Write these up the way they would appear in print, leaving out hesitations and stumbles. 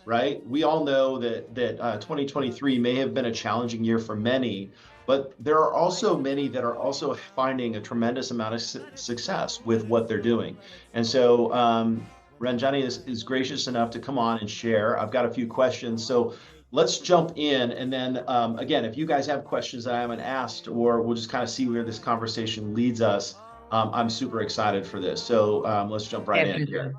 right? We all know that 2023 may have been a challenging year for many, but there are also many that are also finding a tremendous amount of success with what they're doing. And so Ranjani is gracious enough to come on and share. I've got a few questions. So let's jump in. And then again, if you guys have questions that I haven't asked, or we'll just kind of see where this conversation leads us, I'm super excited for this. So let's jump right in Definitely. here.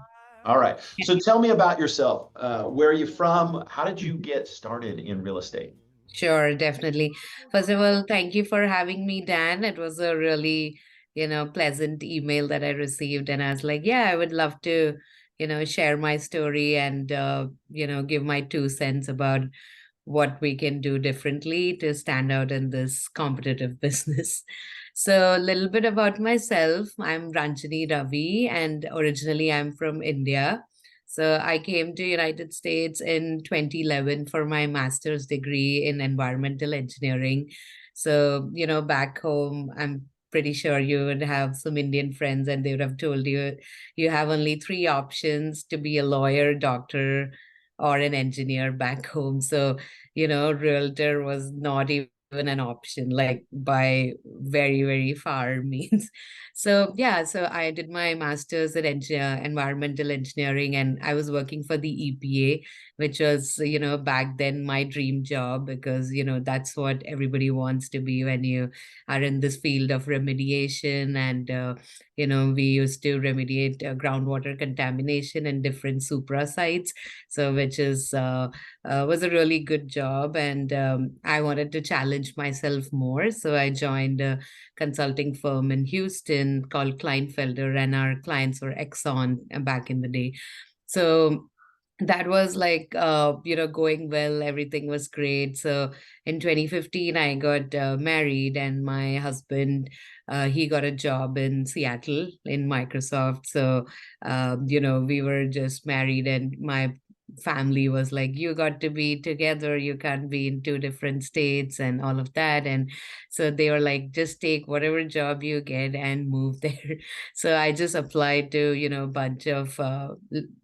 All right. So tell me about yourself. Where are you from? How did you get started in real estate? Sure, definitely. First of all, thank you for having me, Dan. It was a really, pleasant email that I received. And I was like, yeah, I would love to, share my story and, give my 2 cents about what we can do differently to stand out in this competitive business. So, a little bit about myself. I'm Ranjani Ravi, and originally I'm from India. So I came to United States in 2011 for my master's degree in environmental engineering. So, back home, I'm pretty sure you would have some Indian friends and they would have told you you have only three options to be a lawyer, doctor, or an engineer back home. So, realtor was not even an option, like by very, very far means. So yeah, so I did my master's in environmental engineering, and I was working for the EPA, which was, back then my dream job because, that's what everybody wants to be when you are in this field of remediation. And, we used to remediate groundwater contamination in different supra sites. So, which was a really good job. And I wanted to challenge myself more. So I joined consulting firm in Houston called Kleinfelder, and our clients were Exxon back in the day. So that was like going well, everything was great. So in 2015 I got married, and my husband, he got a job in Seattle in Microsoft. So we were just married, and my family was like, you got to be together, you can't be in two different states and all of that. And so they were like, just take whatever job you get and move there. So I just applied to a bunch of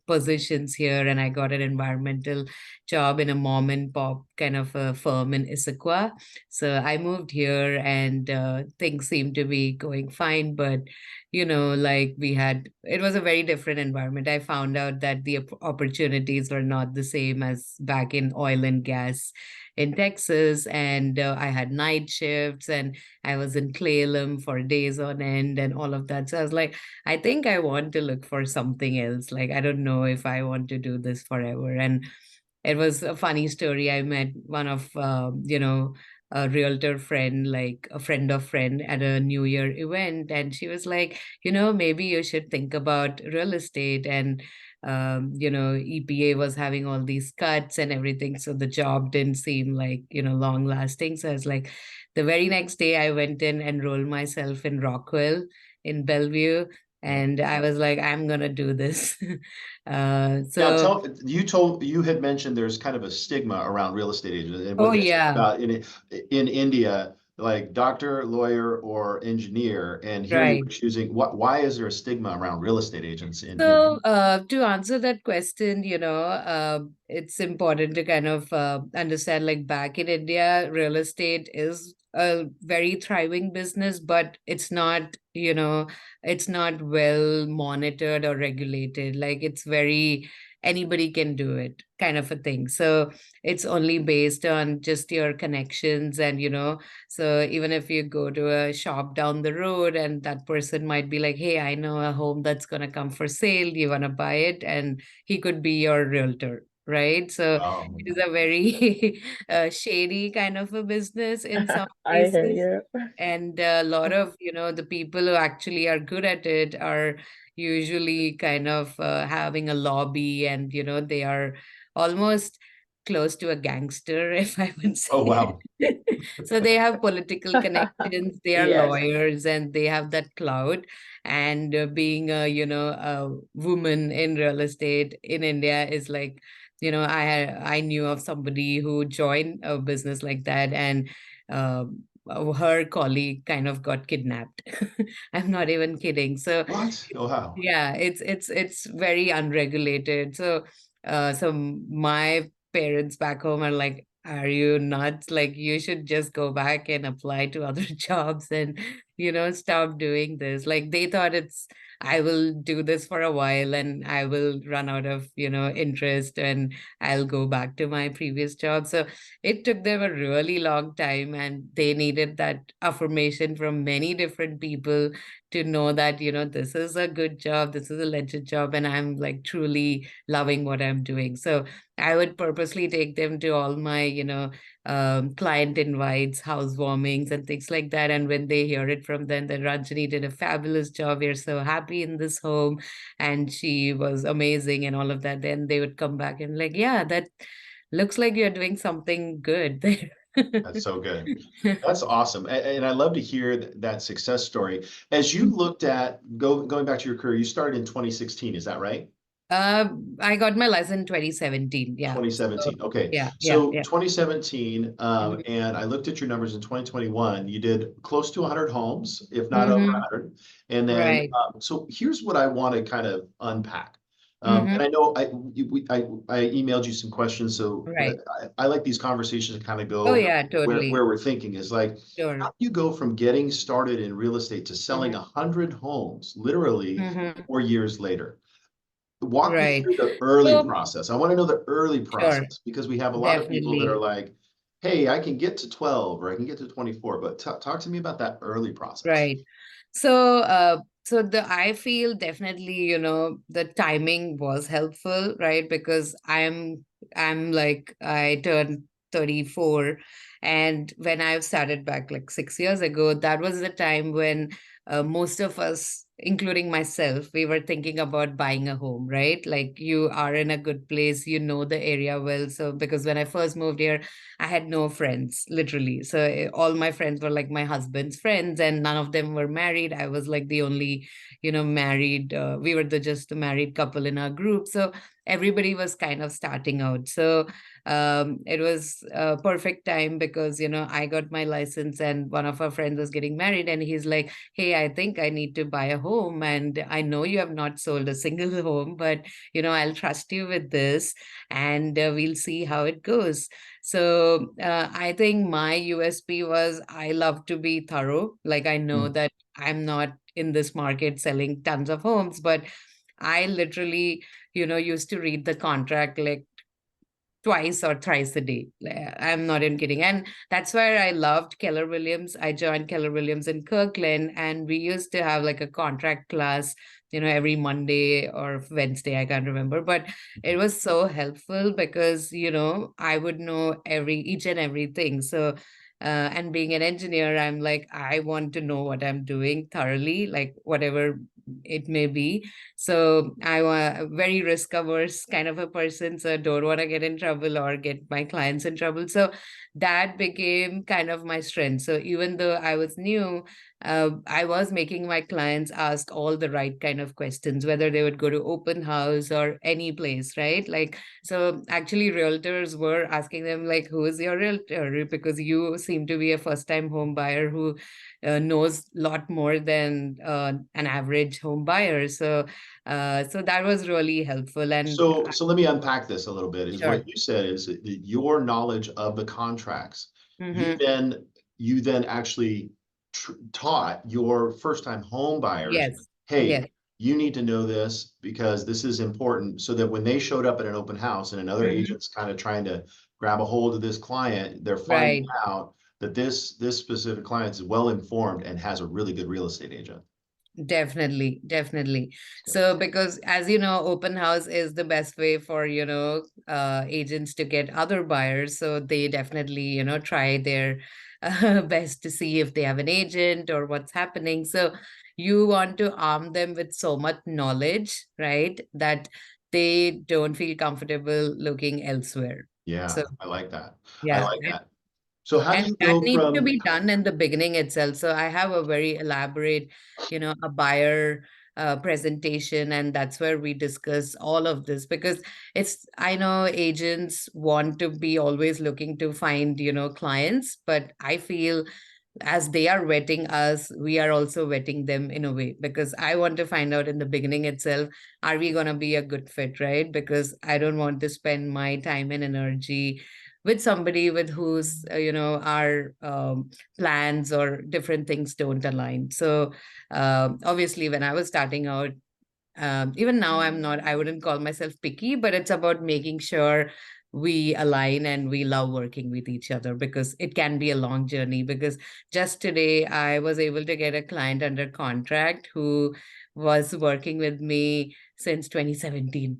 positions here, and I got an environmental job in a mom and pop kind of a firm in Issaquah. So I moved here, and things seemed to be going fine. But like it was a very different environment. I found out that the opportunities were not the same as back in oil and gas in Texas. And I had night shifts, and I was in Clallam for days on end and all of that. So I was like, I think I want to look for something else. Like, I don't know if I want to do this forever. And it was a funny story. I met one of, a realtor friend, like a friend of friend at a New Year event. And she was like, maybe you should think about real estate. And, EPA was having all these cuts and everything. So the job didn't seem like, long lasting. So I was like, the very next day I went in, enrolled myself in Rockwell in Bellevue. And I was like, I'm gonna do this. Now, So, you had mentioned there's kind of a stigma around real estate agents, and oh what they say yeah, about in India, like doctor, lawyer, or engineer, and here you right. were choosing what? Why is there a stigma around real estate agents in So, to answer that question, it's important to kind of understand, like back in India, real estate is a very thriving business, but it's not well monitored or regulated. Like it's very, anybody can do it kind of a thing. So it's only based on just your connections. And, so even if you go to a shop down the road, and that person might be like, hey, I know a home that's going to come for sale, you want to buy it? And he could be your realtor. Right. So it is a very shady kind of a business in some I hear places. you. And a lot of, the people who actually are good at it are usually kind of having a lobby, and, they are almost close to a gangster, if I would Oh, say. wow. So they have political connections, they are Yes. lawyers, and they have that clout. And being a woman in real estate in India is like, I knew of somebody who joined a business like that, and her colleague kind of got kidnapped. I'm not even kidding. So What? Oh, wow. yeah, it's very unregulated. So So my parents back home are like, are you nuts? Like, you should just go back and apply to other jobs and, stop doing this. Like, they thought I will do this for a while and I will run out of, interest and I'll go back to my previous job. So it took them a really long time and they needed that affirmation from many different people to know that, this is a good job, this is a legit job, and I'm like truly loving what I'm doing. So I would purposely take them to all my, client invites, housewarmings, and things like that. And when they hear it from them that Ranjani did a fabulous job, we're so happy in this home, and she was amazing, and all of that, then they would come back and like, yeah, that looks like you're doing something good there. That's so good. That's awesome. And I love to hear that success story. As you looked at going back to your career, you started in 2016, is that right? Uh, I got my license in 2017. Yeah. So, 2017. Okay. yeah, yeah, So yeah. 2017, Mhm. and I looked at your numbers in 2021. You did close to 100 homes, if not over Mhm. 100. And then, Right. so here's what I want to kind of unpack. And Mhm. I know I emailed you some questions, so but Right. I like these conversations to kind of Oh, go yeah, totally. where we're thinking is like, how Sure. do you go from getting started in real estate to selling Mhm. 100 homes literally Mhm. 4 years later? Walk me Right. through the early So, process. I want to know the early sure, process because we have a lot of people that are definitely. like, hey, I can get to 12 or I can get to 24, but talk to me about that early process. Right. So I feel definitely, the timing was helpful, right? Because I'm like, I turned 34, and when I've started back like 6 years ago, that was the time when most of us, including myself, we were thinking about buying a home, right? Like, you are in a good place, you know the area well. So because when I first moved here, I had no friends, literally. So all my friends were like my husband's friends, and none of them were married. I was like the only, married. We were just the married couple in our group. So everybody was kind of starting out. So it was a perfect time because, I got my license and one of our friends was getting married, and he's like, hey, I think I need to buy a home. And I know you have not sold a single home, but, I'll trust you with this, and we'll see how it goes. So I think my USP was I love to be thorough. Like, I know Mm. that I'm not in this market selling tons of homes, but I literally, used to read the contract like twice or thrice a day. I'm not even kidding. And that's where I loved Keller Williams. I joined Keller Williams in Kirkland, and we used to have like a contract class, every Monday or Wednesday, I can't remember. But it was so helpful because, I would know each and everything. So, and being an engineer, I'm like, I want to know what I'm doing thoroughly, like whatever it may be. So I'm a very risk averse kind of a person. So I don't want to get in trouble or get my clients in trouble. So that became kind of my strength. So even though I was new, I was making my clients ask all the right kind of questions, whether they would go to open house or any place, right? Like, so actually realtors were asking them like, who is your realtor? Because you seem to be a first time home buyer who knows a lot more than an average home buyer. So that was really helpful. And So let me unpack this a little bit. Is what sure. you said is that your knowledge of the contracts, you Hmm. then you then actually taught your first-time home buyers, Yes. hey, Yes. you need to know this because this is important so that when they showed up at an open house and another Hmm. agent's kind of trying to grab a hold of this client, they're finding Right. out that this specific client is well informed and has a really good real estate agent. Definitely, definitely. Good. So, because as you know, open house is the best way for, agents to get other buyers. So they definitely, try their best to see if they have an agent or what's happening. So you want to arm them with so much knowledge, right? That they don't feel comfortable looking elsewhere. Yeah, So I like that. I yeah. like that. So how do And you that go needs to from be done in the beginning itself. So I have a very elaborate, a buyer presentation, and that's where we discuss all of this because I know agents want to be always looking to find, clients, but I feel as they are vetting us, we are also vetting them in a way, because I want to find out in the beginning itself, are we going to be a good fit, right? Because I don't want to spend my time and energy with somebody with whose, our plans or different things don't align. So obviously, when I was starting out, even now I wouldn't call myself picky, but it's about making sure we align and we love working with each other, because it can be a long journey. Because just today I was able to get a client under contract who was working with me since 2017.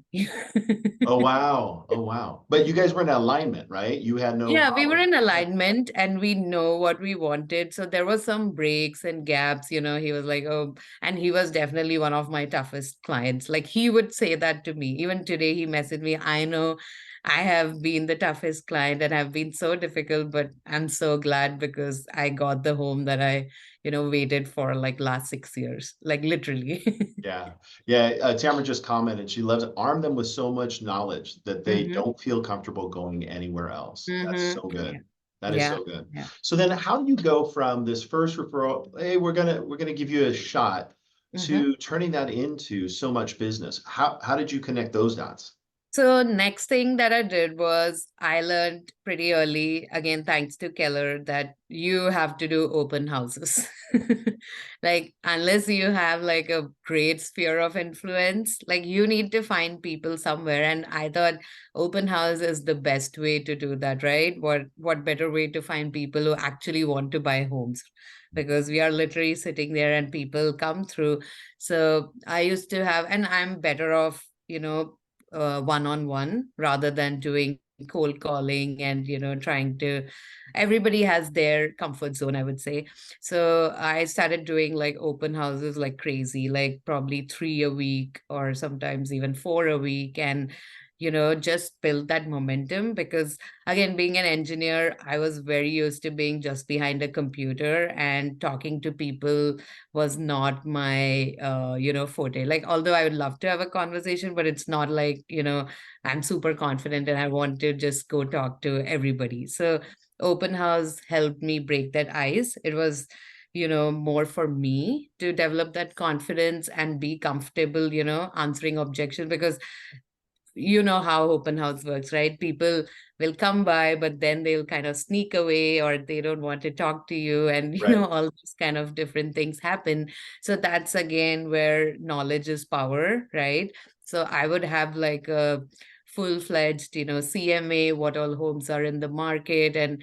Oh wow. Oh wow. But you guys were in alignment, right? You had no Yeah, we were problem. in Yeah. alignment and we know what we wanted. So there was some breaks and gaps, he was like, oh, and he was definitely one of my toughest clients. Like he would say that to me. Even today, he messaged me, I know I have been the toughest client and have been so difficult, but I'm so glad because I got the home that I, waited for like last 6 years, like literally. Yeah. Yeah. Tamara just commented, she loves it. Arm them with so much knowledge that they Mm-hmm. don't feel comfortable going anywhere else. That's Mm-hmm. so Yeah. good. That is Yeah. so good. Yeah. So then how do you go from this first referral, hey, we're gonna give you a shot, Mm-hmm. to turning that into so much business? How did you connect those dots? So next thing that I did was I learned pretty early, again, thanks to Keller, that you have to do open houses. Like, unless you have like a great sphere of influence, like you need to find people somewhere. And I thought open house is the best way to do that, right? What better way to find people who actually want to buy homes? Because we are literally sitting there and people come through. So I used to have, and I'm better off, one-on-one rather than doing cold calling and trying to, everybody has their comfort zone, I would say. So I started doing like open houses like crazy, like probably 3 a week or sometimes even 4 a week, and just build that momentum. Because again, being an engineer, I was very used to being just behind a computer, and talking to people was not my forte. Like, although I would love to have a conversation, but it's not like, I'm super confident and I want to just go talk to everybody. So open house helped me break that ice. It was more for me to develop that confidence and be comfortable answering objections. Because you know how open house works, right? People will come by, but then they'll kind of sneak away, or they don't want to talk to you, and Right. all these kind of different things happen. So that's again where knowledge is power, right? So I would have like a full-fledged CMA, what all homes are in the market, and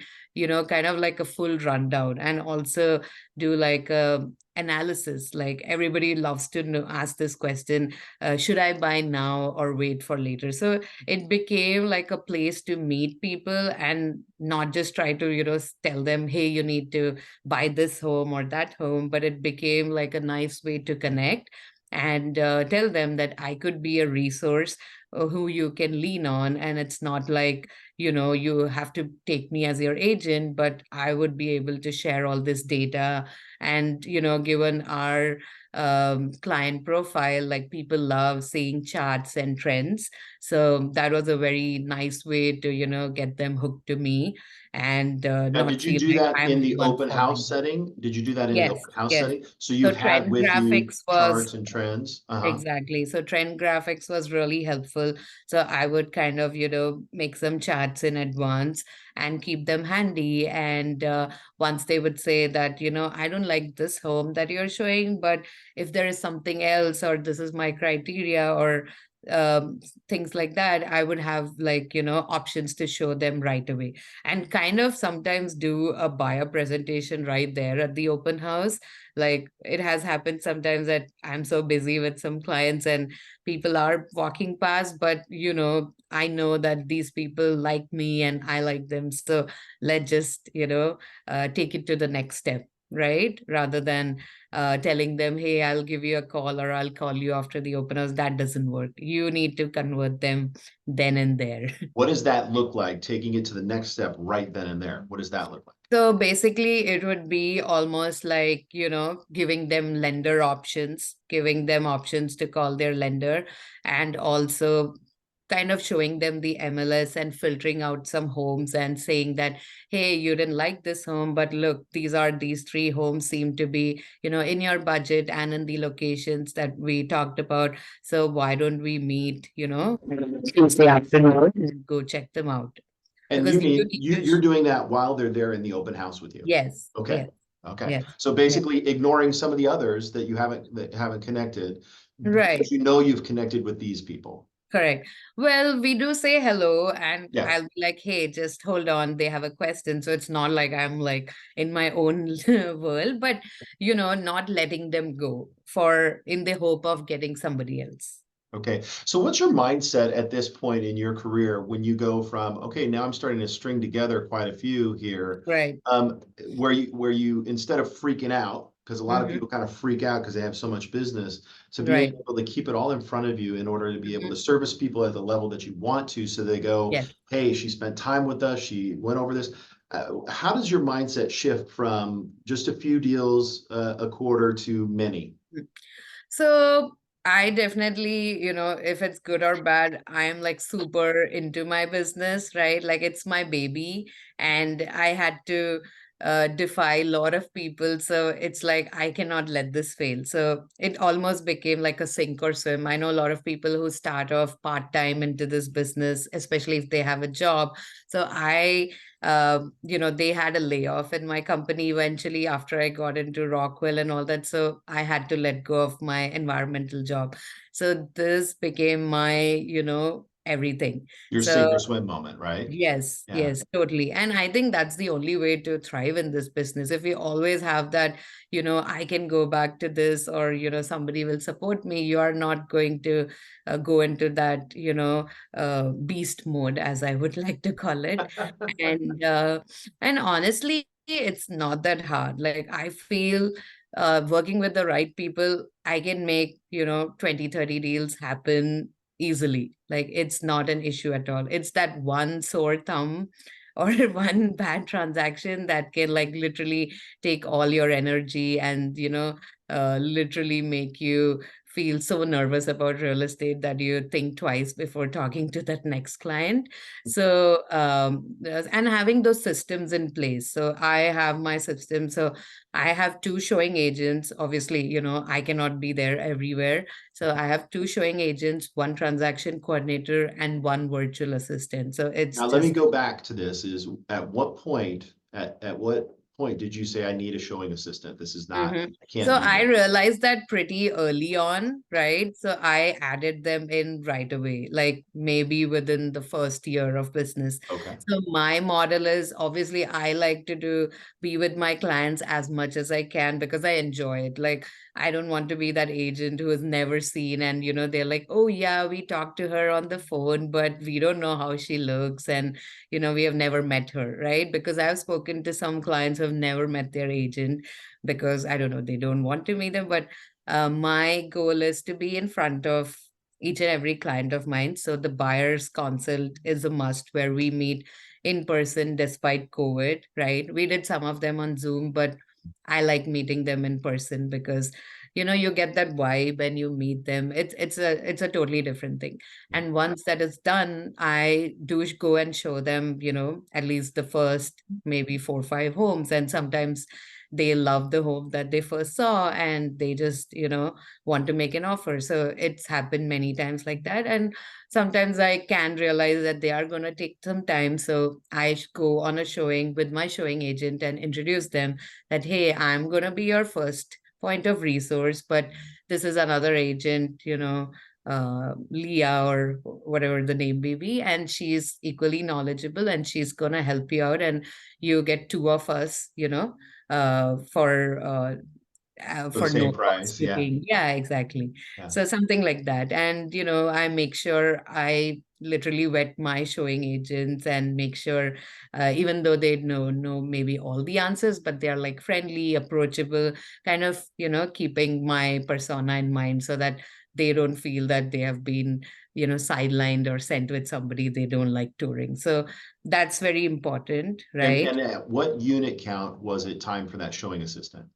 kind of like a full rundown, and also do like a analysis. Like everybody loves to know, ask this question, should I buy now or wait for later? So it became like a place to meet people and not just try to, tell them, hey, you need to buy this home or that home, but it became like a nice way to connect and tell them that I could be a resource who you can lean on. And it's not like, you have to take me as your agent, but I would be able to share all this data. And, given our client profile, like people love seeing charts and trends. So that was a very nice way to, get them hooked to me and Now, not did you feel do like that I'm in the the one open house following. setting? Did you do that in the Yes, open house yes. setting? So So you had trend with you graphics was charts and trends? Uh-huh. exactly. So trend graphics was really helpful. So I would kind of, make some charts in advance and keep them handy. And once they would say that, I don't like this home that you're showing, but if there is something else, or this is my criteria, or things like that, I would have like, options to show them right away. And kind of sometimes do a buyer presentation right there at the open house. Like it has happened sometimes that I'm so busy with some clients and people are walking past, but I know that these people like me and I like them. So let's just, take it to the next step, right? Rather than telling them, hey, I'll give you a call or I'll call you after the open house. That doesn't work. You need to convert them then and there. What does that look like? Taking it to the next step right then and there. What does that look like? So basically, it would be almost like, giving them lender options, giving them options to call their lender, and also kind of showing them the MLS and filtering out some homes and saying that, hey, you didn't like this home, but look, these three homes seem to be, in your budget and in the locations that we talked about. So why don't we meet, Tuesday afternoon and go check them out? And you Because you mean need you're doing that while they're there in the open house with you? yes, Okay. yes, Okay. yes, So yes. basically ignoring some of the others that haven't connected, Right. because you know you've connected with these people. Correct. Well, we do say hello, and Yeah. I'll be like, hey, just hold on. They have a question. So it's not like I'm like in my own world, but, not letting them go for in the hope of getting somebody else. Okay. So what's your mindset at this point in your career when you go from, okay, now I'm starting to string together quite a few here, Right. where you instead of freaking out, because a lot of Hmm. people kind of freak out because they have so much business, to being Right. able to keep it all in front of you in order to be able to Hmm. service people at the level that you want to, so they go, Yes. hey, she spent time with us, she went over this. How does your mindset shift from just a few deals a quarter to many? So I definitely, if it's good or bad, I am like super into my business, right? Like it's my baby, and I had to defy a lot of people. So it's like I cannot let this fail. So it almost became like a sink or swim. I know a lot of people who start off part-time into this business, especially if they have a job. So they had a layoff in my company eventually after I got into Rockwell and all that. So I had to let go of my environmental job. So this became my, everything. Your So sink or swim moment, right? yes, Yeah. yes, totally. And I think that's the only way to thrive in this business. If we always have that, I can go back to this, or, somebody will support me, you are not going to go into that, beast mode, as I would like to call it. And honestly, it's not that hard. Like I feel working with the right people, I can make, 20, 30 deals happen easily. Like it's not an issue at all. It's that one sore thumb or one bad transaction that can like literally take all your energy and, literally make you feel so nervous about real estate that you think twice before talking to that next client. So, and having those systems in place. So I have my system. So I have two showing agents. Obviously, I cannot be there everywhere. So I have two showing agents, one transaction coordinator, and one virtual assistant. So it's Now, let me just go back to this is at what point did you say I need a showing assistant? This is not, Mhm. I can't So do I this. realized that pretty early on, right? So I added them in right away, like maybe within the first year of business. Okay. So my model is obviously I like to be with my clients as much as I can because I enjoy it. Like I don't want to be that agent who has never seen and they're like, oh yeah, we talked to her on the phone, but we don't know how she looks and we have never met her, right? Because I've spoken to some clients who have never met their agent because I don't know, they don't want to meet them. But my goal is to be in front of each and every client of mine. So the buyer's consult is a must where we meet in person despite COVID, right? We did some of them on Zoom, but I like meeting them in person because you get that vibe and you meet them. It's a totally different thing. And once that is done, I do go and show them, at least the first maybe 4 or 5 homes. And sometimes they love the home that they first saw and they just want to make an offer. So it's happened many times like that. And sometimes I can realize that they are going to take some time, so I go on a showing with my showing agent and introduce them that, hey, I'm going to be your first point of resource, but this is another agent, Leah or whatever the name may be, and she's equally knowledgeable and she's going to help you out, and you get two of us, For the for no same cost price. Yeah. booking. Yeah, exactly. Yeah. So something like that. And, I make sure I literally vet my showing agents and make sure, even though they know maybe all the answers, but they're like friendly, approachable, kind of, keeping my persona in mind so that they don't feel that they have been, sidelined or sent with somebody they don't like touring. So that's very important, And right? at what unit count was it time for that showing assistant?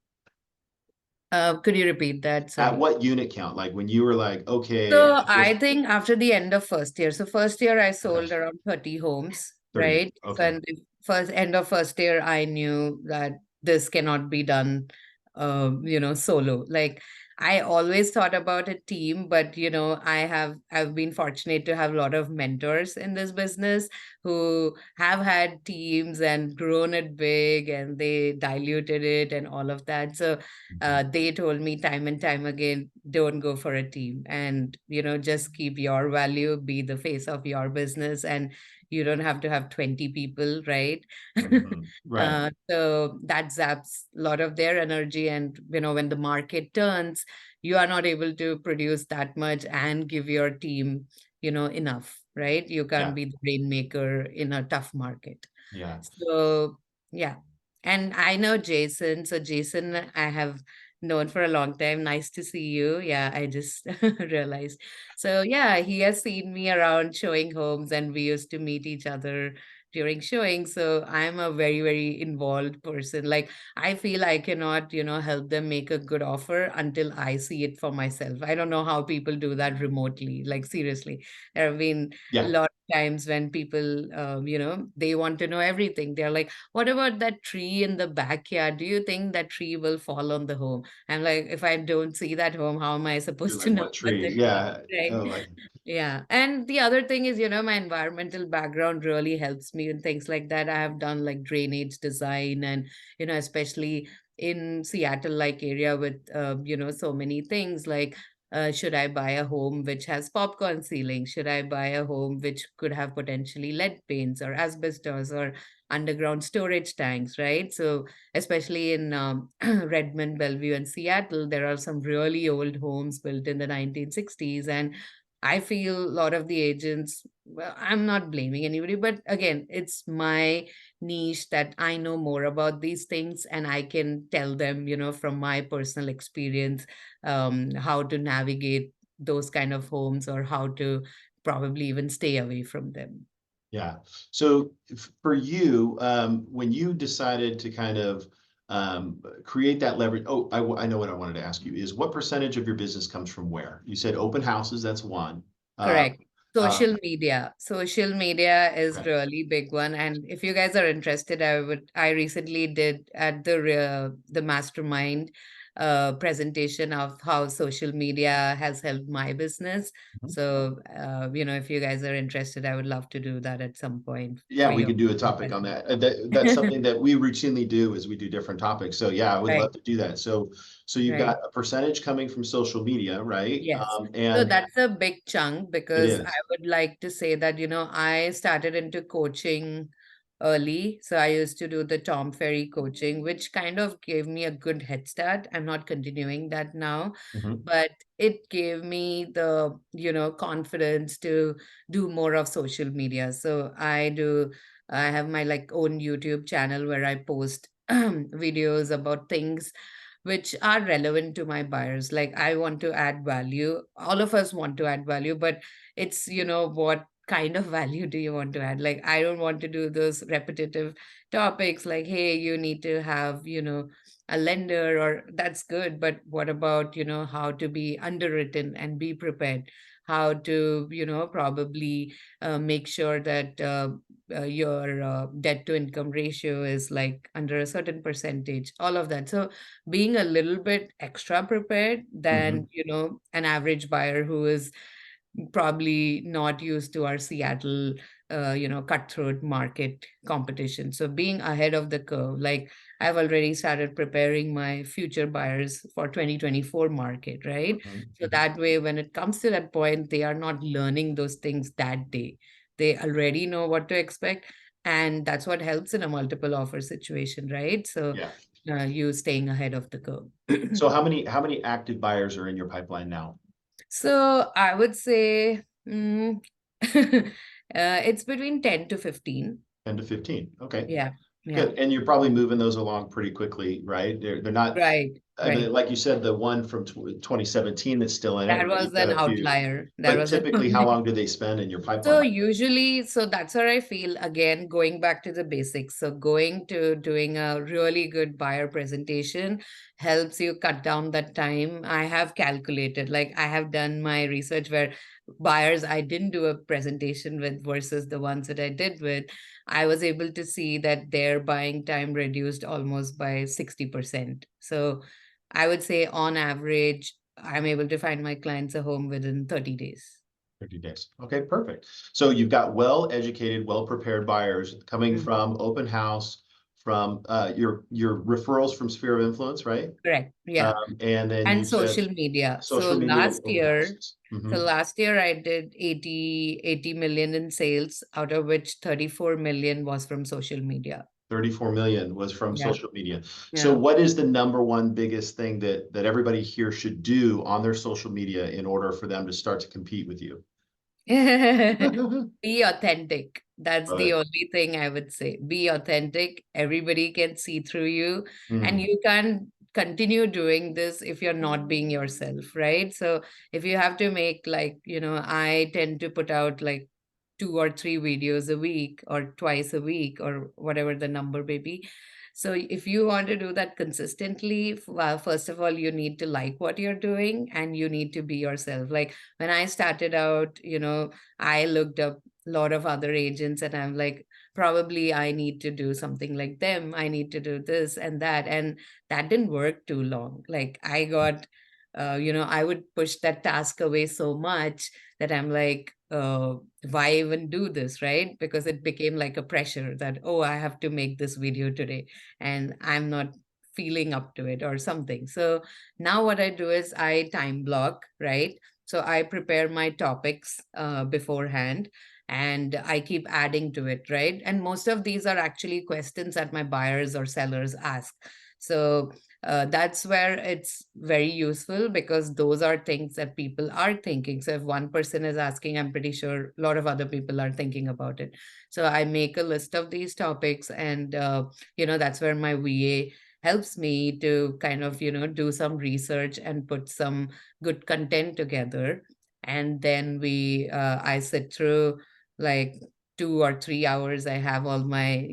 Could you repeat that? At Sorry. what unit count? Like when you were like, okay, So at this I think after the end of first year, so first year I okay, sold around 30 homes, 30. right? So Okay. and the first end of first year, I knew that this cannot be done, solo. Like I always thought about a team, but I've been fortunate to have a lot of mentors in this business who have had teams and grown it big and they diluted it and all of that. So Mhm. they told me time and time again, don't go for a team and, just keep your value, be the face of your business, and you don't have to have 20 people, right? Mhm. Right. So that zaps a lot of their energy. And, when the market turns, you are not able to produce that much and give your team, enough, right? You can't Yeah. be the rainmaker in a tough market. Yeah. So, yeah. And I know Jason. So, Jason, I have known for a long time. Nice to see you. Yeah, I just realized. So, yeah, he has seen me around showing homes, and we used to meet each other during showing. So, I'm a very, very involved person. Like, I feel I cannot, help them make a good offer until I see it for myself. I don't know how people do that remotely. Like, seriously, there have been a Yeah. lot times when people they want to know everything. They're like, what about that tree in the backyard? Do you think that tree will fall on the home? I'm like, if I don't see that home, how am I You're supposed to like, know what about tree? the tree, Yeah. right? Oh, like, Yeah. And the other thing is, my environmental background really helps me in things like that. I have done like drainage design and, especially in Seattle like area with, so many things like, should I buy a home which has popcorn ceiling? Should I buy a home which could have potentially lead paints or asbestos or underground storage tanks, right? So, especially in Redmond, Bellevue, and Seattle, there are some really old homes built in the 1960s. And I feel a lot of the agents, well, I'm not blaming anybody, but again, it's my niche that I know more about these things and I can tell them, from my personal experience, how to navigate those kind of homes or how to probably even stay away from them. yeah. So for you, when you decided to kind of create that leverage, oh, I know what I wanted to ask you is what percentage of your business comes from where? You said open houses, that's one. Uh, Correct. uh, Social media. Social media is okay. really big one. And if you guys are interested, I recently did at the mastermind presentation of how social media has helped my business. Mhm. So, if you guys are interested, I would love to do that at some point Yeah, for we you. could do a topic on that. That's something that we routinely do is we do different topics. So yeah, I would Right, love to do that. So you've right. got a percentage coming from social media, right? Yes. So And that's a big chunk it because I is. would like to say that, I started into coaching early. So I used to do the Tom Ferry coaching, which kind of gave me a good head start. I'm not continuing that now, Mhm. but it gave me the, confidence to do more of social media. So I have my like own YouTube channel where I post videos about things which are relevant to my buyers. Like I want to add value. All of us want to add value, but it's, what kind of value do you want to add? Like I don't want to do those repetitive topics like, hey, you need to have, a lender or that's good, but what about, how to be underwritten and be prepared? How to, probably make sure that your debt to income ratio is like under a certain percentage, all of that. So being a little bit extra prepared than Mhm. an average buyer who is probably not used to our Seattle cutthroat market competition. So being ahead of the curve, like I've already started preparing my future buyers for 2024 market, right? Mhm. So that way when it comes to that point, they are not learning those things that day. They already know what to expect, and that's what helps in a multiple offer situation, right? So Yeah. you staying ahead of the curve. So how many active buyers are in your pipeline now? So I would say it's between 10 to 15. 10 to 15. Okay. Yeah. Yeah. Good. And you're probably moving those along pretty quickly, right? They're not, Right. I Right. mean, like you said, the one from 2017 that's still in That it, but was you've got an a few. outlier. That But was an typically, how outlier. long do they spend in your So pipeline? usually, so that's where I feel again, going back to the basics. So going to doing a really good buyer presentation helps you cut down that time. I have calculated, like I have done my research where buyers I didn't do a presentation with versus the ones that I did with, I was able to see that their buying time reduced almost by 60%. So I would say on average, I'm able to find my clients a home within 30 days. 30 days. Okay, perfect. So you've got well-educated, well-prepared buyers coming Mm. from open house, from your referrals from Sphere of Influence, right? Correct. Yeah. And then And you said social media. So social media open houses. last year I did 80 million in sales, out of which 34 million was from social media. 34 million was from Yeah. social media. So Yeah. what is the number one biggest thing that everybody here should do on their social media in order for them to start to compete with you? Be authentic. That's the Right. only thing I would say. Be authentic. Everybody can see through you, and Hmm. you can't continue doing this if you're not being yourself, right? So if you have to make like, I tend to put out like 2 or 3 videos a week or twice a week or whatever the number may be. So if you want to do that consistently, well, first of all, you need to like what you're doing and you need to be yourself. Like when I started out, I looked up a lot of other agents and I'm like, probably I need to do something like them. I need to do this and that. And that didn't work too long. Like I got, I would push that task away so much that I'm like, why even do this, right? Because it became like a pressure that, oh, I have to make this video today and I'm not feeling up to it or something. So now what I do is I time block, right? So I prepare my topics beforehand and I keep adding to it, right? And most of these are actually questions that my buyers or sellers ask. So that's where it's very useful because those are things that people are thinking. So if one person is asking, I'm pretty sure a lot of other people are thinking about it. So I make a list of these topics and, that's where my VA helps me to kind of, do some research and put some good content together. And then I sit through like 2 or 3 hours. I have all my,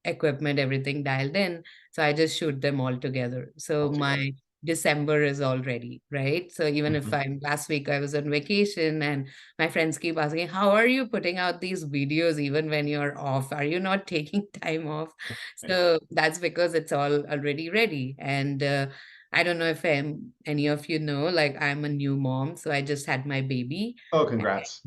equipment, everything dialed in. So I just shoot them all together. So All together. my December is all ready, right? So even if Mhm. last week I was on vacation and my friends keep asking, how are you putting out these videos even when you're off? Are you not taking time off? Right. So that's because it's all already ready. And I don't know if any of you know, like I'm a new mom. So I just had my baby. Oh, congrats.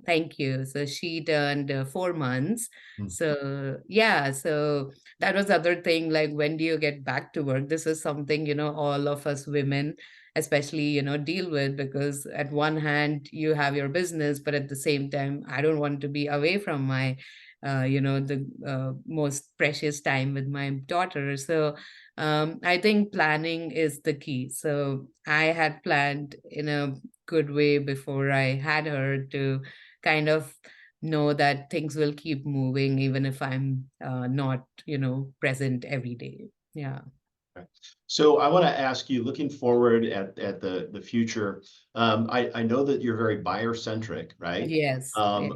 Thank you. So she turned 4 months. Mm. So yeah, so that was the other thing. Like, when do you get back to work? This is something, all of us women, especially, deal with because at one hand you have your business, but at the same time, I don't want to be away from my, the most precious time with my daughter. So I think planning is the key. So I had planned in a good way before I had her to kind of know that things will keep moving even if I'm not, present every day. Yeah. Okay. So I want to ask you, looking forward at the future, I know that you're very buyer centric, right? Yes. Yeah.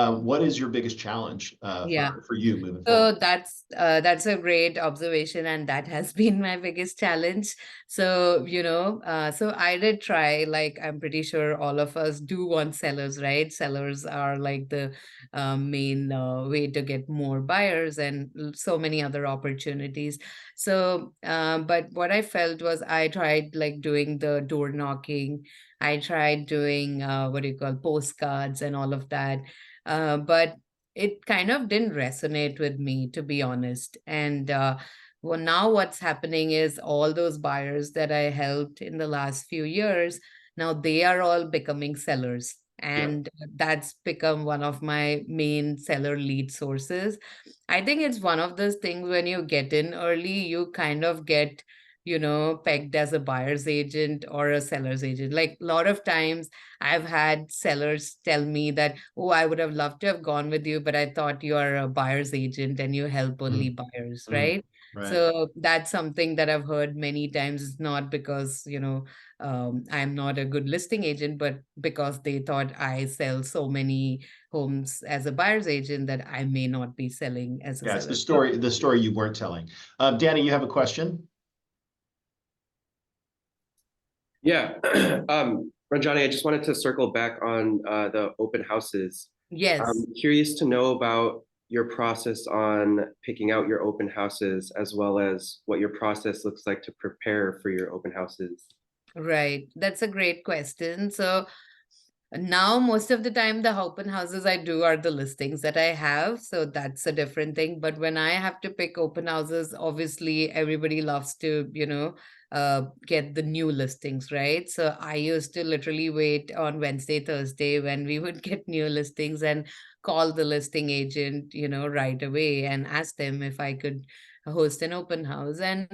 What is your biggest challenge Yeah. for you moving forward? So that's a great observation, and that has been my biggest challenge. So so I did try. Like I'm pretty sure all of us do want sellers, right? Sellers are like the main way to get more buyers and so many other opportunities. So, but what I felt was I tried like doing the door knocking. I tried doing what do you call postcards and all of that, but it kind of didn't resonate with me, to be honest. And well, now what's happening is all those buyers that I helped in the last few years, now they are all becoming sellers. Yep. And that's become one of my main seller lead sources. I think it's one of those things when you get in early, you kind of get pegged as a buyer's agent or a seller's agent. Like a lot of times I've had sellers tell me that, oh, I would have loved to have gone with you, but I thought you are a buyer's agent and you help only Mm, buyers, mm, right? right. So that's something that I've heard many times. It's not because, I'm not a good listing agent, but because they thought I sell so many homes as a buyer's agent that I may not be selling as a Yeah, it's seller. the story you weren't telling. Danny, you have a question? Yeah. Ranjani, I just wanted to circle back on the open houses. Yes. I'm curious to know about your process on picking out your open houses, as well as what your process looks like to prepare for your open houses. Right. That's a great question. So now, most of the time, the open houses I do are the listings that I have. So that's a different thing. But when I have to pick open houses, obviously everybody loves to, get the new listings, right? So I used to literally wait on Wednesday, Thursday when we would get new listings and call the listing agent, right away and ask them if I could host an open house. And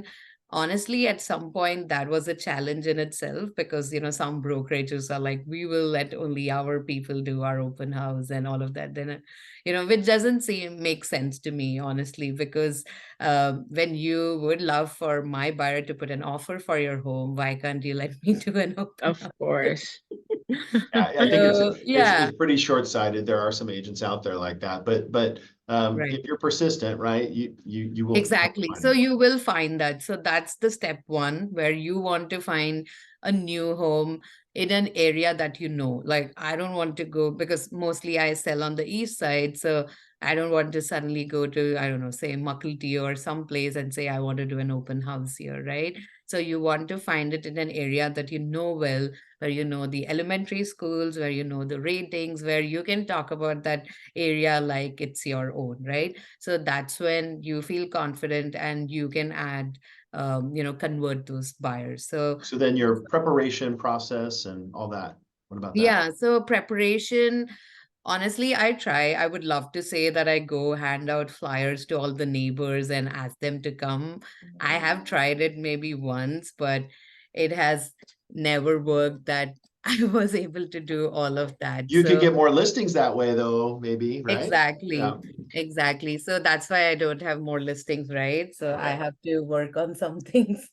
honestly, at some point, that was a challenge in itself because, some brokerages are like, we will let only our people do our open house and all of that. Then, which doesn't seem make sense to me, honestly, because when you would love for my buyer to put an offer for your home, why can't you let me do an open Of house? course. Yeah, I think So, yeah, it's pretty short-sighted. There are some agents out there like that, but right. if you're persistent, right, you will Exactly. find So them. you will find that. So that's the step one where you want to find a new home in an area that you know. Like, I don't want to go because mostly I sell on the east side. So I don't want to suddenly go to, I don't know, say Makulti or someplace and say, I want to do an open house here, right? So you want to find it in an area that you know well, where you know the elementary schools, where you know the ratings, where you can talk about that area like it's your own, right? So that's when you feel confident and you can add, convert those buyers. So So then your preparation process and all that. What about that? yeah, so preparation, honestly, I try. I would love to say that I go hand out flyers to all the neighbors and ask them to come. I have tried it maybe once, but it has never worked that I was able to do all of that. You could So get more listings that way, though, maybe, right? exactly. Yeah. Exactly. So that's why I don't have more listings, right? So I Right. have to work on some things.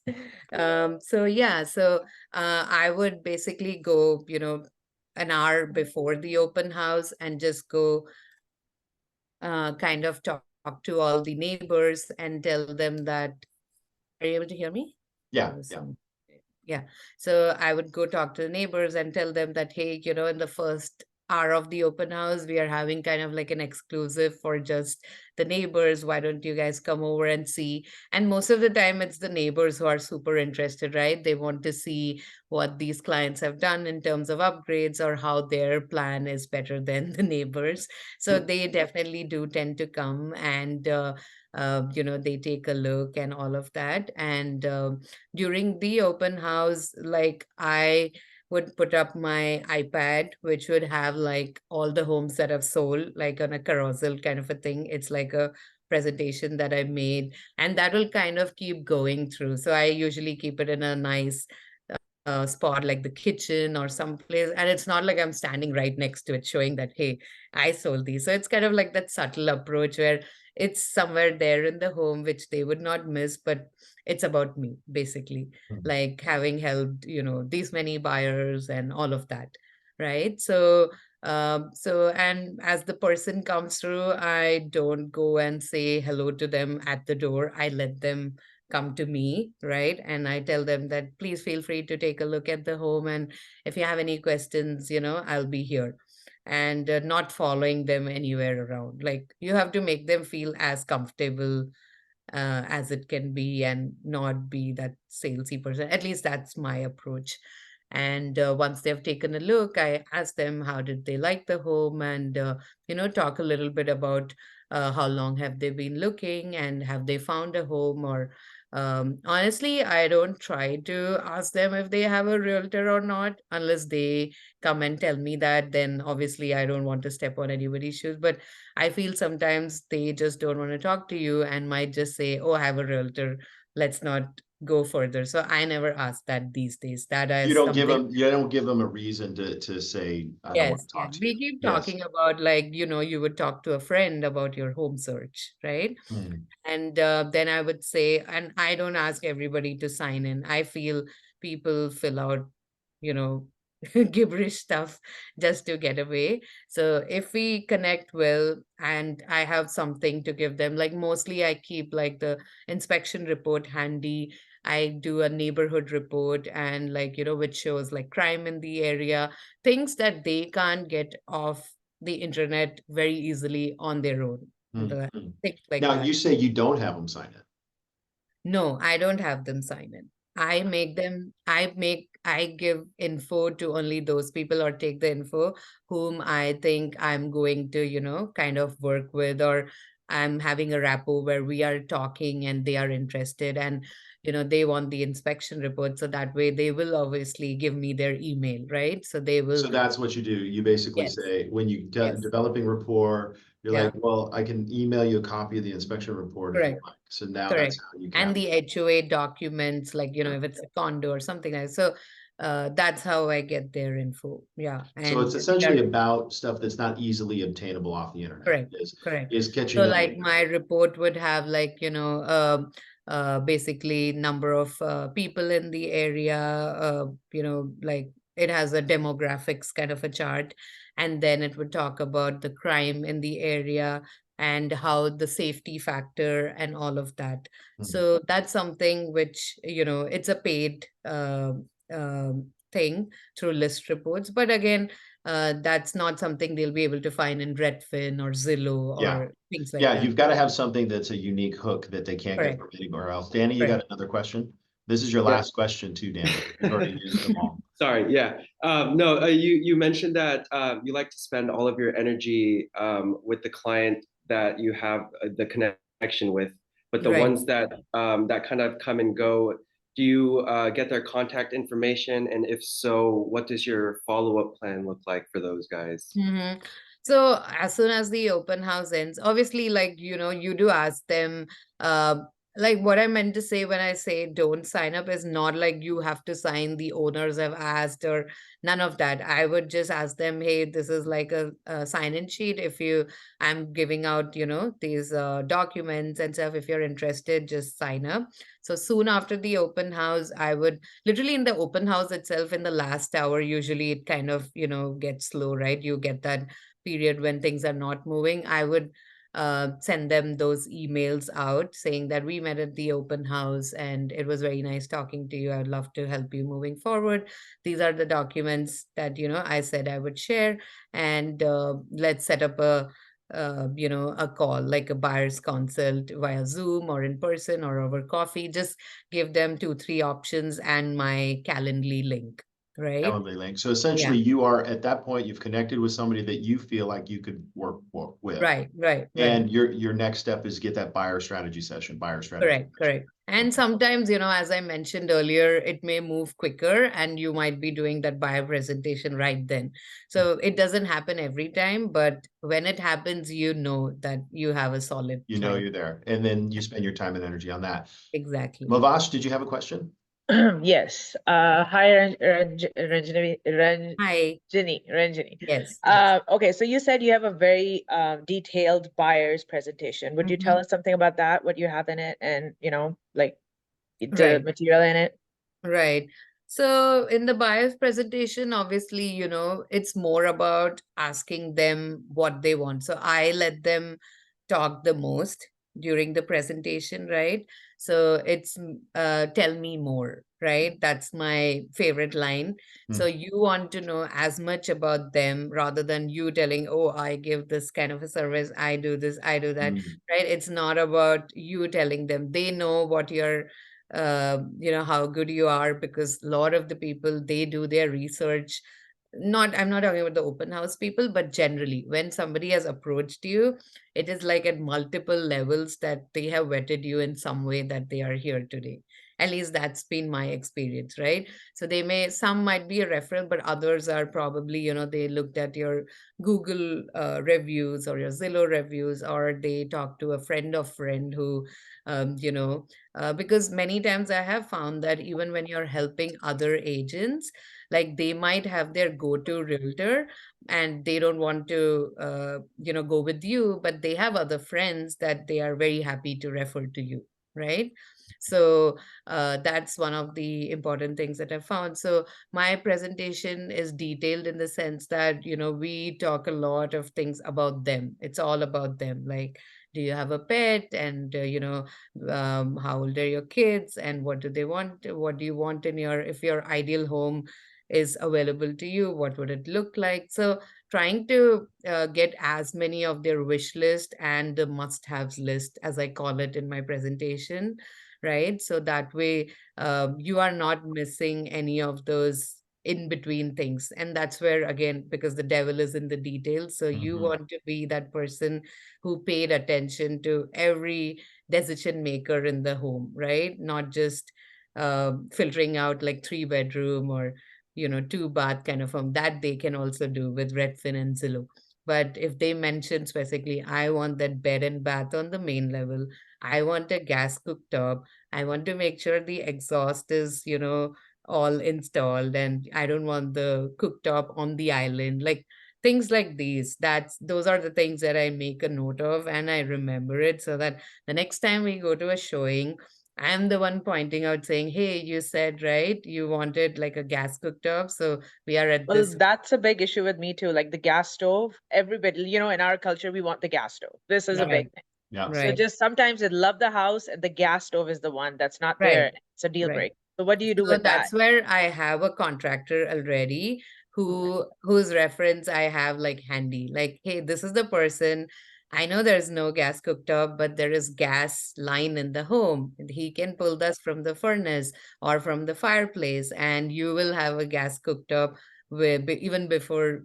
So yeah, so I would basically go, an hour before the open house and just go kind of talk to all the neighbors and tell them that, are you able to hear me? There Yeah, was yeah. some, yeah. So I would go talk to the neighbors and tell them that, hey, in the first hour of the open house, we are having kind of like an exclusive for just the neighbors. Why don't you guys come over and see? And most of the time, it's the neighbors who are super interested, right? They want to see what these clients have done in terms of upgrades or how their plan is better than the neighbors. So Hmm. they definitely do tend to come and, they take a look and all of that. And during the open house, like I would put up my iPad, which would have like all the homes that I've sold, like on a carousel kind of a thing. It's like a presentation that I made, and that will kind of keep going through. So I usually keep it in a nice spot like the kitchen or someplace. And it's not like I'm standing right next to it showing that, hey, I sold these. So it's kind of like that subtle approach where it's somewhere there in the home, which they would not miss, but it's about me, basically, Mhm. like having helped, these many buyers and all of that. Right. So, and as the person comes through, I don't go and say hello to them at the door. I let them come to me, right? And I tell them that please feel free to take a look at the home. And if you have any questions, I'll be here. And not following them anywhere around. Like you have to make them feel as comfortable as it can be and not be that salesy person. At least that's my approach. And once they've taken a look, I ask them how did they like the home and, talk a little bit about how long have they been looking and have they found a home or honestly, I don't try to ask them if they have a realtor or not unless they come and tell me that, then obviously I don't want to step on anybody's shoes. But I feel sometimes they just don't want to talk to you and might just say, oh, I have a realtor, let's not go further. So I never ask that these days. That You is don't give something. them, you don't give them a reason to say, I don't want Yes, to yeah. talk to We you. keep Yes. talking about, like, you would talk to a friend about your home search, right? Hmm. And then I would say, and I don't ask everybody to sign in. I feel people fill out, you know, gibberish stuff just to get away. So if we connect well and I have something to give them, like mostly I keep like the inspection report handy. I do a neighborhood report and, like, which shows like crime in the area, things that they can't get off the internet very easily on their own. Hmm. Hmm. Things like Now, that. you say you don't have them sign it. No, I don't have them sign in. I give info to only those people, or take the info whom I think I'm going to, kind of work with, or I'm having a rapport where we are talking and they are interested, and, they want the inspection report. So that way they will obviously give me their email, right? So they will, So that's what you do. You basically yes, say, when you yes, developing rapport, you're yeah, like, well, I can email you a copy of the inspection report if you correct. like. So now that's Correct. how you And cap. the HOA documents, like, Yeah. if it's a condo or something like that. So that's how I get their info. Yeah. So it's And they essentially are about stuff that's not easily obtainable off the internet, correct. Correct. is So catching up. like my report would have, like, basically number of people in the area, like it has a demographics kind of a chart. And then it would talk about the crime in the area and how the safety factor and all of that. Hmm. So that's something which, it's a paid thing through list reports. But again, that's not something they'll be able to find in Redfin or Zillow Yeah. or things like Yeah, that. you've got to have something that's a unique hook that they can't get Correct. from anywhere else. Danny, you got Correct. another question? This is your Yeah. last question too, Danny. You've already used them all. Sorry, yeah. No, you mentioned that you like to spend all of your energy with the client that you have the connection with, but the Right. ones that that kind of come and go, do you get their contact information? And if so, what does your follow-up plan look like for those guys? Mm-hmm. So as soon as the open house ends, obviously, like, you do ask them, uh, like what I meant to say when I say don't sign up is not like you have to sign the owners have asked, or none of that. I would just ask them, hey, this is like a sign-in sheet. If I'm giving out, these documents and stuff. If you're interested, just sign up. So soon after the open house, I would literally, in the open house itself, in the last hour, usually it kind of, gets slow, right? You get that period when things are not moving. I would send them those emails out saying that we met at the open house and it was very nice talking to you. I'd love to help you moving forward. These are the documents that, I said I would share. And let's set up a call, like a buyer's consult via Zoom or in person or over coffee. Just give them 2, 3 options and my Calendly link, right? Calendly link. So essentially, Yeah, you are at that point, you've connected with somebody that you feel like you could work with. right, right, right. And your next step is get that buyer strategy session, buyer strategy Correct, session. correct. And Okay. sometimes, as I mentioned earlier, it may move quicker and you might be doing that buyer presentation right then. So it doesn't happen every time, but when it happens, you know that you have a solid You know client. you're there. And then you spend your time and energy on that. Exactly. Mavash, did you have a question? Yes. Hi, Hi. Ranjani. Yes, yes. Okay, so you said you have a very detailed buyer's presentation. Would you tell Mhm. us something about that? What you have in it, and like the Right. material in it? Right. So in the buyer's presentation, obviously, it's more about asking them what they want. So I let them talk the most during the presentation, right? So it's tell me more, right? That's my favorite line. Hmm. So you want to know as much about them rather than you telling, oh, I give this kind of a service, I do this, I do that, Hmm. right? It's not about you telling them. They know what you're how good you are, because a lot of the people, they do their research. I'm not talking about the open house people, but generally when somebody has approached you, it is like at multiple levels that they have vetted you in some way that they are here today. At least that's been my experience, right? So some might be a referral, but others are probably, they looked at your Google reviews or your Zillow reviews, or they talk to a friend of friend who, because many times I have found that even when you're helping other agents, like they might have their go-to realtor and they don't want to, go with you, but they have other friends that they are very happy to refer to you, right? So that's one of the important things that I found. So my presentation is detailed in the sense that, we talk a lot of things about them. It's all about them. Like, do you have a pet? And, how old are your kids? And what do they want? What do you want in if your ideal home is available to you? What would it look like? So trying to get as many of their wish list and the must-haves list, as I call it in my presentation, right? So that way, you are not missing any of those in between things. And that's where, again, because the devil is in the details. So you want to be that person who paid attention to every decision maker in the home, right? Not just filtering out like 3 bedroom or 2 bath kind of home. That they can also do with Redfin and Zillow. But if they mention specifically, I want that bed and bath on the main level, I want a gas cooktop, I want to make sure the exhaust is, all installed, and I don't want the cooktop on the island. Like things like these. Those are the things that I make a note of and I remember it, so that the next time we go to a showing, I'm the one pointing out saying, hey, you said, right, you wanted like a gas cooktop. So we are at Well, this. that's a big issue with me too. Like the gas stove, everybody, in our culture, we want the gas stove. This is a big Right, thing. Yeah. So right, just sometimes they love the house and the gas stove is the one that's not right, there. It's a deal right. breaker. So what do you do So with that? that's where I have a contractor already Okay. whose reference I have like handy. Like, hey, this is the person. I know there's no gas cooktop, but there is gas line in the home. And he can pull this from the furnace or from the fireplace, and you will have a gas cooktop even before,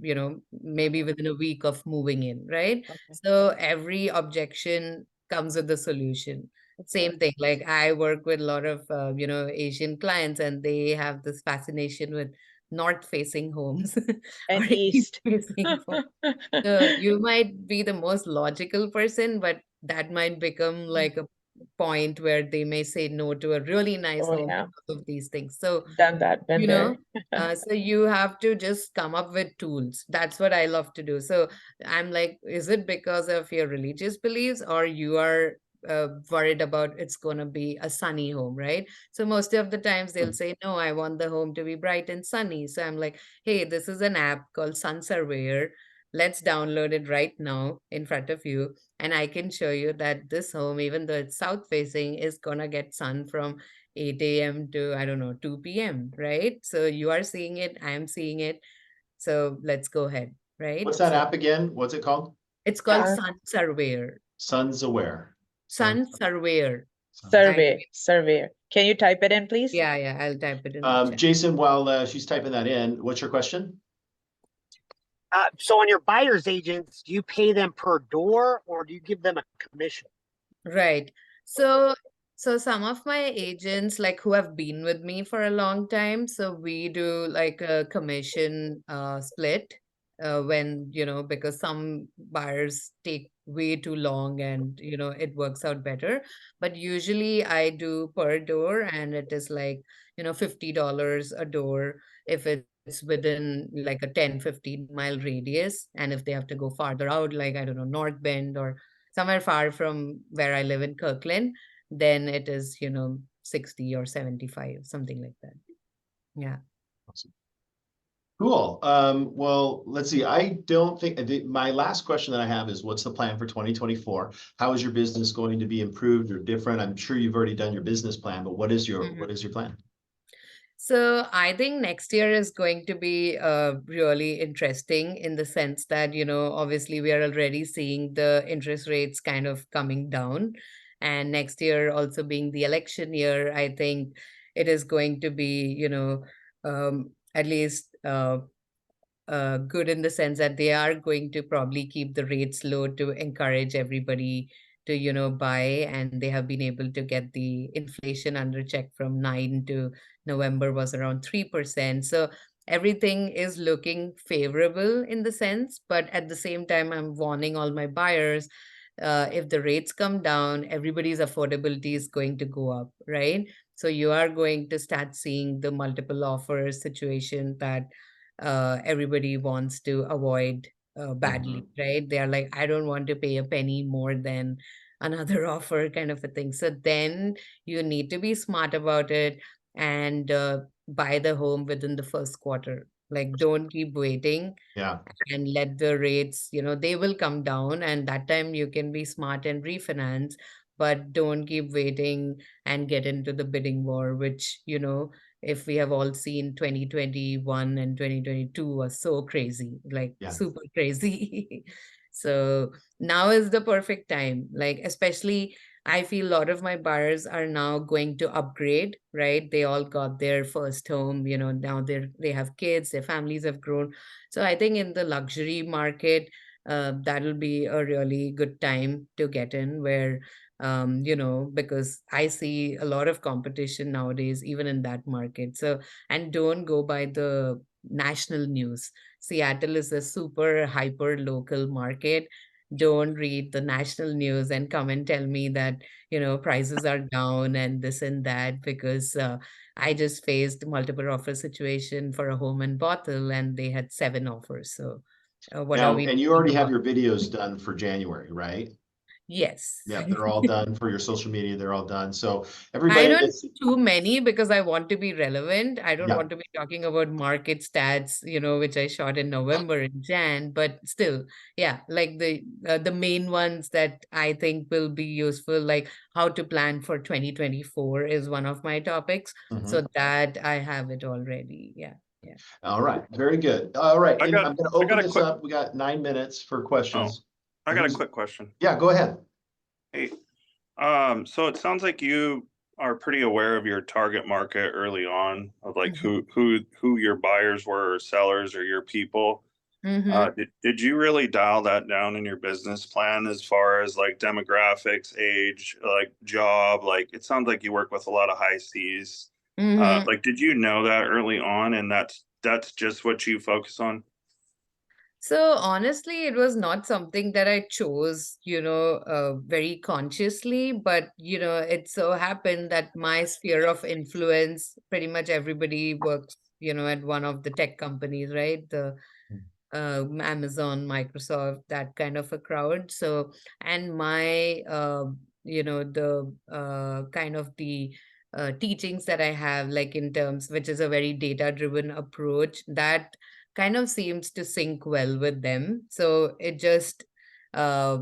maybe within a week of moving in, right? Okay. So every objection comes with the solution. That's good. Same thing. Like I work with a lot of Asian clients, and they have this fascination with north-facing homes or And east. east-facing homes. So you might be the most logical person, but that might become like a point where they may say no to a really nice Oh home yeah. because of these things. So Done that, been you there. know so you have to just come up with tools. That's what I love to do. So I'm like, is it because of your religious beliefs, or you are worried about it's going to be a sunny home, right? So most of the times they'll say, no, I want the home to be bright and sunny. So I'm like, hey, this is an app called Sun Surveyor. Let's download it right now in front of you, and I can show you that this home, even though it's south facing, is gonna get sun from 8 a.m. to, I don't know, 2 p.m., right? So you are seeing it, I am seeing it. So let's go ahead, right? What's that So app again? What's it called? it's called Uh, Sun Surveyor. Sun's Aware. Sun Surveyor. I, survey. Can you type it in, please? yeah, I'll type it in the chat. Jason, while she's typing that in, what's your question? So on your buyer's agents, do you pay them per door or do you give them a commission? Right. So some of my agents like who have been with me for a long time, so we do like a commission split when, because some buyers take way too long and, it works out better. But usually I do per door, and it is like, $50 a door if it's within like a 10-15 mile radius. And if they have to go farther out, like, I don't know, North Bend or somewhere far from where I live in Kirkland, then it is, 60 or 75, something like that. Yeah. Awesome. Cool. Well, let's see. I don't think my last question that I have is, what's the plan for 2024? How is your business going to be improved or different? I'm sure you've already done your business plan, but what is your plan? So I think next year is going to be really interesting in the sense that, obviously we are already seeing the interest rates kind of coming down. And next year also being the election year, I think it is going to be, at least good in the sense that they are going to probably keep the rates low to encourage everybody to, buy, and they have been able to get the inflation under check. From 9 to November was around 3%. So everything is looking favorable in the sense, but at the same time, I'm warning all my buyers, if the rates come down, everybody's affordability is going to go up, right? So you are going to start seeing the multiple offers situation that everybody wants to avoid badly, right? They are like, I don't want to pay a penny more than another offer, kind of a thing. So then you need to be smart about it and buy the home within the first quarter. Like, don't keep waiting Yeah. and let the rates, they will come down, and that time you can be smart and refinance, but don't keep waiting and get into the bidding war, which, if we have all seen, 2021 and 2022 was so crazy, like Yeah. super crazy. So now is the perfect time, like, especially I feel a lot of my buyers are now going to upgrade, right? They all got their first home, now they have kids, their families have grown. So I think in the luxury market, that'll be a really good time to get in, where, because I see a lot of competition nowadays, even in that market. So, and don't go by the national news. Seattle is a super hyper local market. Don't read the national news and come and tell me that, prices are down and this and that, because I just faced multiple offer situation for a home in Bothell, and they had 7 offers. So what are Now, we and you doing already have about? your videos done for January, right? Yes. Yeah, they're all done for your social media. They're all done. So I everybody don't that's, do too many because I want to be relevant. I don't yeah, want to be talking about market stats, which I shot in November and Jan, but still, yeah, like the main ones that I think will be useful, like how to plan for 2024 is one of my topics. So that I have it already. Yeah. Yeah. all right, very good. All right, I and got I'm going to I open got a this quick up. We got 9 minutes for oh, questions. I got a Who's- quick question. Yeah, go ahead. Hey, so it sounds like you are pretty aware of your target market early on, of like Mhm. who your buyers were, or sellers, or your people. Mhm. Did you really dial that down in your business plan as far as like demographics, age, like job? Like it sounds like you work with a lot of high C's. Mhm. Like did you know that early on, and that's just what you focus on? So honestly, it was not something that I chose, very consciously, but it so happened that my sphere of influence, pretty much everybody works, at one of the tech companies, right? The Amazon, Microsoft, that kind of a crowd. So, and my, the kind of the teachings that I have, like in terms, which is a very data-driven approach, that kind of seems to sync well with them. So it just uh,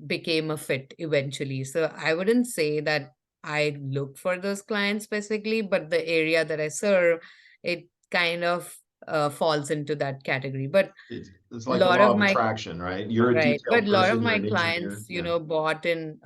became a fit eventually. So I wouldn't say that I look for those clients specifically, but the area that I serve, it kind of falls into that category. But It's a like the lot law of of my attraction, right? You're a right, but detail a lot of person, you're my an engineer. clients, Yeah. bought in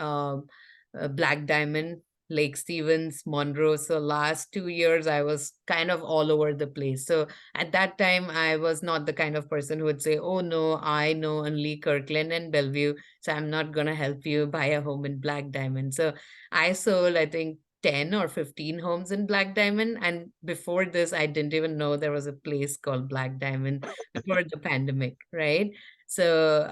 Black Diamond, Lake Stevens, Monroe. So last 2 years, I was kind of all over the place. So at that time, I was not the kind of person who would say, "Oh no, I know only Kirkland and Bellevue, so I'm not gonna help you buy a home in Black Diamond." So I sold, I think, 10 or 15 homes in Black Diamond. And before this, I didn't even know there was a place called Black Diamond before the pandemic, right? So,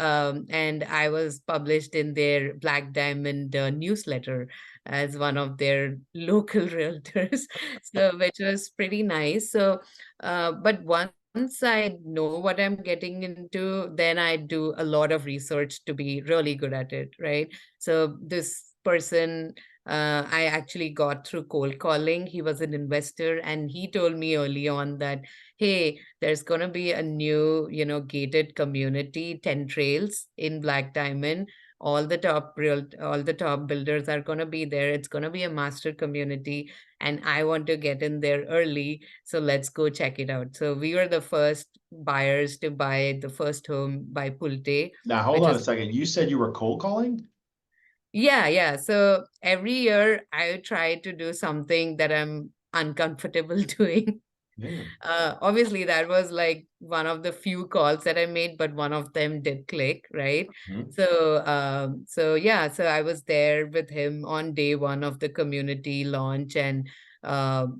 and I was published in their Black Diamond newsletter as one of their local realtors, so which was pretty nice. So, but once I know what I'm getting into, then I do a lot of research to be really good at it, right? So this person, I actually got through cold calling. He was an investor, and he told me early on that, hey, there's going to be a new, gated community, 10 trails in Black Diamond. All the top builders are going to be there. It's going to be a master community, and I want to get in there early. So let's go check it out. So we were the first buyers to buy the first home by Pulte, Now, hold which on a was, second. You said you were cold calling? yeah, yeah. So every year I try to do something that I'm uncomfortable doing. Yeah. Obviously, that was like one of the few calls that I made, but one of them did click, right? Mhm. So yeah, so I was there with him on day one of the community launch, and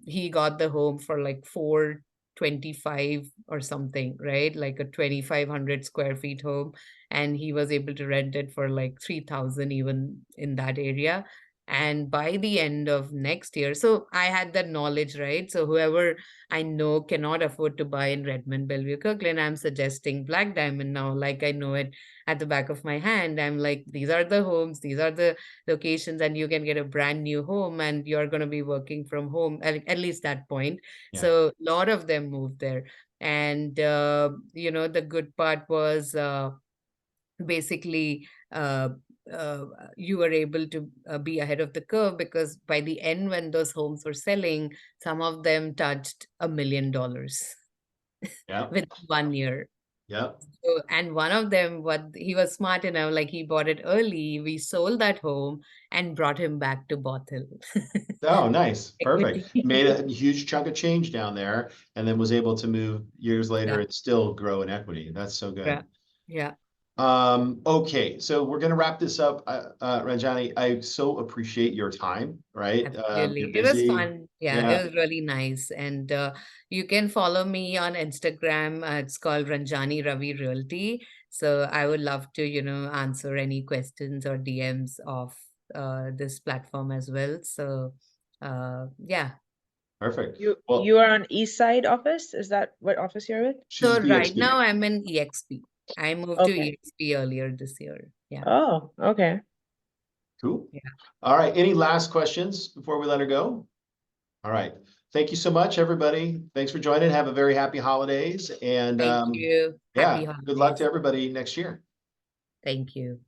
he got the home for like 425 or something, right? Like a 2,500 square feet home, and he was able to rent it for like 3,000 even in that area. And by the end of next year, so I had that knowledge, right? So whoever I know cannot afford to buy in Redmond, Bellevue, Kirkland, I'm suggesting Black Diamond now. Like I know it at the back of my hand. I'm like, these are the homes, these are the locations, and you can get a brand new home and you're going to be working from home at least that point. Yeah. So a lot of them moved there. And, the good part was basically uh, you were able to be ahead of the curve, because by the end, when those homes were selling, some of them touched $1 million Yeah. within 1 year. Yeah. So, and one of them, what he was smart enough, like he bought it early. We sold that home and brought him back to Bothell. Oh, nice. Perfect. Equity. Made a huge chunk of change down there and then was able to move years later Yeah, and still grow in equity. That's so yeah, good. yeah. Okay, so we're gonna wrap this up. Ranjani, I so appreciate your time, right? You're Absolutely. It was busy. fun. Yeah, Yeah, it was really nice. And you can follow me on Instagram. It's called Ranjani Ravi Realty. So I would love to, answer any questions or DMs of this platform as well. So yeah. perfect. You Well, you are on East Side office? Is that what office you're with? she's So with right EXP. now I'm in EXP. I moved to Okay. EXP earlier this year. Yeah. Oh, okay. Cool. Yeah. All right, any last questions before we let her go? All right. Thank you so much, everybody. Thanks for joining. Have a very happy holidays. And Thank you. Happy yeah, good luck to holidays. everybody next year. Thank you.